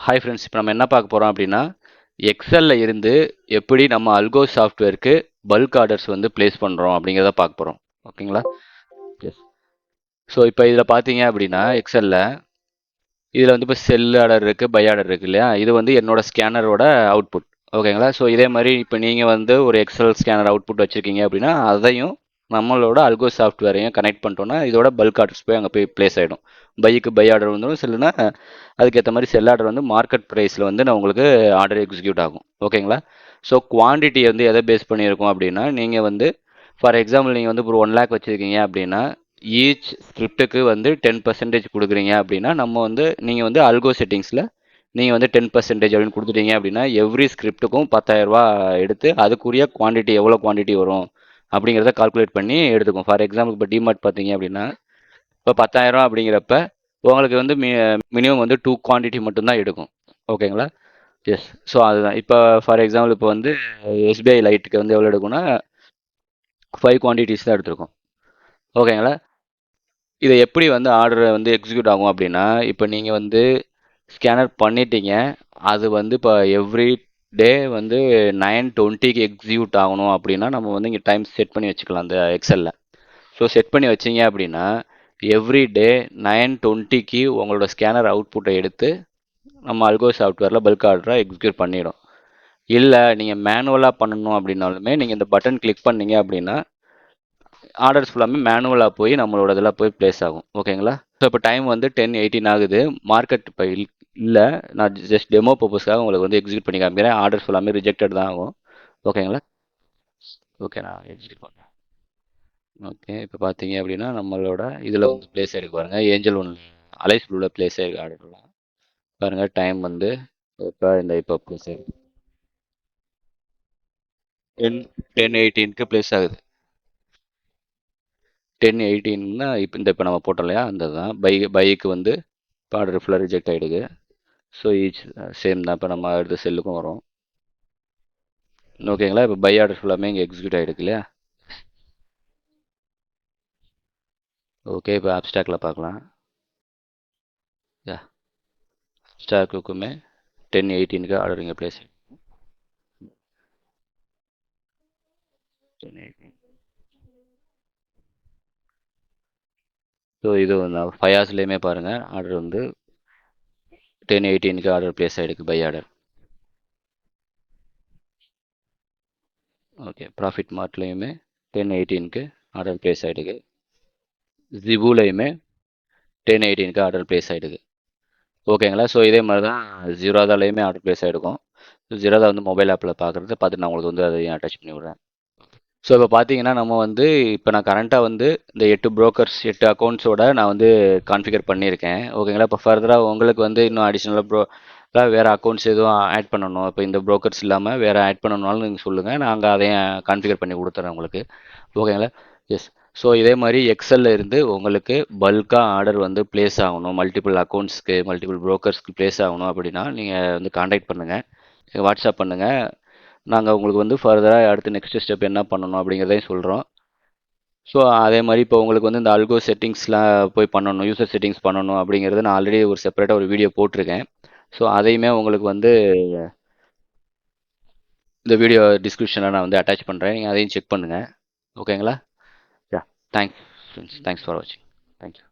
Hi friends, இப்போ நம்ம என்ன பார்க்க போகிறோம் அப்படின்னா எக்ஸலில் இருந்து எப்படி நம்ம அல்கோ சாஃப்ட்வேருக்கு பல்க் ஆர்டர்ஸ் வந்து ப்ளேஸ் பண்ணுறோம் அப்படிங்கிறத பார்க்க போகிறோம். ஓகேங்களா? எஸ். ஸோ இப்போ இதில் பார்த்தீங்க அப்படின்னா எக்ஸலில் இதில் வந்து இப்போ செல் ஆர்டர் இருக்குது, பை ஆர்டர் இருக்குது இல்லையா? இது வந்து என்னோட ஸ்கேனரோட அவுட்புட். ஓகேங்களா? ஸோ இதே மாதிரி இப்போ நீங்கள் வந்து ஒரு எக்ஸல் ஸ்கேனர் அவுட்புட் வச்சுருக்கீங்க அப்படின்னா அதையும் நம்மளோட அல்கோ சாஃப்ட்வேரையும் கனெக்ட் பண்ணிட்டோம்னா இதோட பல்க் ஆர்டர்ஸ் போய் அங்கே போய் ப்ளேஸ் ஆகிடும். பைக்கு பை ஆர்டர் வந்துடும், செல்லுனா அதுக்கேற்ற மாதிரி செல் ஆர்டர் வந்து மார்க்கெட் ப்ரைஸில் வந்து நான் உங்களுக்கு ஆர்டர் எக்ஸிக்யூட் ஆகும். ஓகேங்களா? ஸோ குவான்டிட்டி வந்து எதை பேஸ் பண்ணியிருக்கோம் அப்படின்னா நீங்கள் வந்து ஃபார் எக்ஸாம்பிள் நீங்கள் வந்து ஒரு 1 lakh வச்சுருக்கீங்க அப்படின்னா ஈச் ஸ்கிரிப்டுக்கு வந்து 10% கொடுக்குறீங்க அப்படின்னா நம்ம வந்து நீங்கள் வந்து அல்கோ செட்டிங்ஸில் நீங்கள் வந்து 10% அப்படின்னு கொடுத்துட்டீங்க அப்படின்னா எவ்ரி ஸ்கிரிப்டுக்கும் 10,000 ரூபா எடுத்து அதுக்குரிய குவான்டிட்டி எவ்வளோ குவான்டிட்டி வரும் அப்படிங்கிறத கால்குலேட் பண்ணி எடுத்துக்கும். ஃபார் எக்ஸாம்பிள் இப்போ டிமார்ட் பார்த்தீங்க அப்படின்னா இப்போ 10,000 அப்படிங்கிறப்ப உங்களுக்கு வந்து மினிமம் வந்து 2 குவான்டிட்டி மட்டும்தான் எடுக்கும். ஓகேங்களா? எஸ். ஸோ அதுதான் இப்போ ஃபார் எக்ஸாம்பிள் இப்போ வந்து எஸ்பிஐ லைட்டுக்கு வந்து எவ்வளோ எடுக்கும்னா 5 குவான்டிட்டிஸ் தான் எடுத்திருக்கும். ஓகேங்களா? இதை எப்படி வந்து ஆர்டரை வந்து எக்ஸிக்யூட் ஆகும் அப்படின்னா இப்போ நீங்கள் வந்து ஸ்கேனர் பண்ணிட்டீங்க, அது வந்து இப்போ எவ்ரி டே வந்து 9:20க்கு எக்ஸிக்யூட் ஆகணும் அப்படின்னா நம்ம வந்து இங்கே டைம் செட் பண்ணி வச்சுக்கலாம் அந்த எக்ஸலில். ஸோ செட் பண்ணி வச்சிங்க அப்படின்னா எவ்ரி டே 9:20க்கு உங்களோட ஸ்கேனர் அவுட்புட்டை எடுத்து நம்ம அல்கோ சாஃப்ட்வேரில் பல்க் ஆர்டரை எக்ஸிக்யூட் பண்ணிடும். இல்லை நீங்கள் மேனுவலாக பண்ணணும் அப்படின்னாலுமே நீங்கள் இந்த பட்டன் கிளிக் பண்ணீங்க அப்படின்னா ஆர்டர்ஸ் ஃபுல்லாமே மேனுவலாக போய் நம்மளோட இதில் போய் ப்ளேஸ் ஆகும். ஓகேங்களா? ஸோ இப்போ டைம் வந்து 10:18 ஆகுது. மார்க்கெட் இப்போ இல்லை, நான் ஜஸ்ட் டெமோ பர்பஸ்க்காக உங்களுக்கு வந்து எக்ஸிக்யூட் பண்ணி காமிக்கிறேன். ஆர்டர்ஸ் ஃபுல்லாமே ரிஜெக்டட் தான் ஆகும். ஓகேங்களா? ஓகே, நான் எக்ஸிக்யூட் பண்ணுறேன். ஓகே, இப்போ பார்த்தீங்க அப்படின்னா நம்மளோட இதில் வந்து ப்ளேஸ் ஆகிருக்கு பாருங்கள். ஏஞ்சல் ஒன் அலைஸ் ப்ளூவில் ப்ளேஸ் ஆகிருக்கு ஆர்டர்லாம். பாருங்கள் டைம் வந்து இப்போ ப்ளேஸ் ஆகிருக்கு 10:18க்கு ப்ளேஸ் ஆகுது. 10:18னா இப்போ நம்ம போட்டோம் இல்லையா, அந்த தான் பைக்கு வந்து இப்போ ஆர்டர் ஃபுல்லாக ரிஜெக்ட் ஆகிடுது. ஸோ ஈச் சேம் தான். இப்போ நம்ம அடுத்த செல்லுக்கும் வரும். ஓகேங்களா? இப்போ பை ஆர்டர் ஃபுல்லாமே இங்கே எக்ஸிக்யூட் ஆகிடுக்கு இல்லையா? ஓகே, இப்போ அப்ஸ்டாக்கில் பார்க்கலாம். யா, அப்ஸ்டாக்குமே 10:18க்கு ஆர்டர் இங்கே ப்ளேஸ் 10:18. ஸோ இது வந்து 5 ஹவர்ஸ்லேயுமே பாருங்கள் ஆர்டர் வந்து 10:18க்கு ஆர்டர் ப்ளேஸ் ஆகிடுக்கு பை ஆர்டர். ஓகே, ப்ராஃபிட் மார்ட்லேயுமே 10:18க்கு ஆர்டர் ப்ளேஸ் ஆகிடுக்கு. ஜிபுலையுமே 10:18க்கு ஆர்டர் ப்ளேஸ் ஆகிடுக்கு. ஓகேங்களா? ஸோ இதே மாதிரி தான் ஜீரோதாலையுமே ஆர்டர் ப்ளேஸ் ஆகிருக்கும். ஜீரோதா வந்து மொபைல் ஆப்பில் பார்த்துட்டு நான் உங்களுக்கு வந்து அதையும் அட்டாச் பண்ணி விட்றேன். ஸோ இப்போ பார்த்தீங்கன்னா நம்ம வந்து இப்போ நான் கரண்ட்டாக வந்து இந்த 8 brokers 8 அக்கௌண்ட்ஸோட நான் வந்து கான்ஃபிகர் பண்ணியிருக்கேன். ஓகேங்களா? இப்போ ஃபர்தராக உங்களுக்கு வந்து இன்னும் அடிஷ்னலாக வேறு அக்கௌண்ட்ஸ் எதுவும் ஆட் பண்ணணும், இப்போ இந்த brokers இல்லாமல் வேறு ஆட் பண்ணணும்னாலும் நீங்கள் சொல்லுங்கள், நாங்கள் அதையும் கான்ஃபிகர் பண்ணி கொடுத்துறேன் உங்களுக்கு. ஓகேங்களா? எஸ். ஸோ இதே மாதிரி எக்ஸலில் இருந்து உங்களுக்கு பல்காக ஆர்டர் வந்து ப்ளேஸ் ஆகணும், மல்டிபிள் அக்கௌண்ட்ஸ்க்கு மல்டிபிள் ப்ரோக்கர்ஸ்க்கு ப்ளேஸ் ஆகணும் அப்படின்னா நீங்கள் வந்து காண்டாக்ட் பண்ணுங்கள், வாட்ஸ்அப் பண்ணுங்கள். நாங்கள் உங்களுக்கு வந்து ஃபர்தராக அடுத்து நெக்ஸ்ட் ஸ்டெப் என்ன பண்ணணும் அப்படிங்கிறதையும் சொல்கிறோம். ஸோ அதே மாதிரி இப்போ உங்களுக்கு வந்து இந்த அல்கோ செட்டிங்ஸ்லாம் போய் பண்ணணும், யூசர் செட்டிங்ஸ் பண்ணணும் அப்படிங்கிறது நான் ஆல்ரெடி ஒரு செப்பரேட்டாக ஒரு வீடியோ போட்டிருக்கேன். ஸோ அதையுமே உங்களுக்கு வந்து இந்த வீடியோ டிஸ்கிரிப்ஷனில் நான் வந்து அட்டாச் பண்ணுறேன், நீங்கள் அதையும் செக் பண்ணுங்கள். ஓகேங்களா? யா, தேங்க்ஸ் ஃப்ரெண்ட்ஸ், தேங்க்ஸ் ஃபார் வாட்சிங். தேங்க்யூ.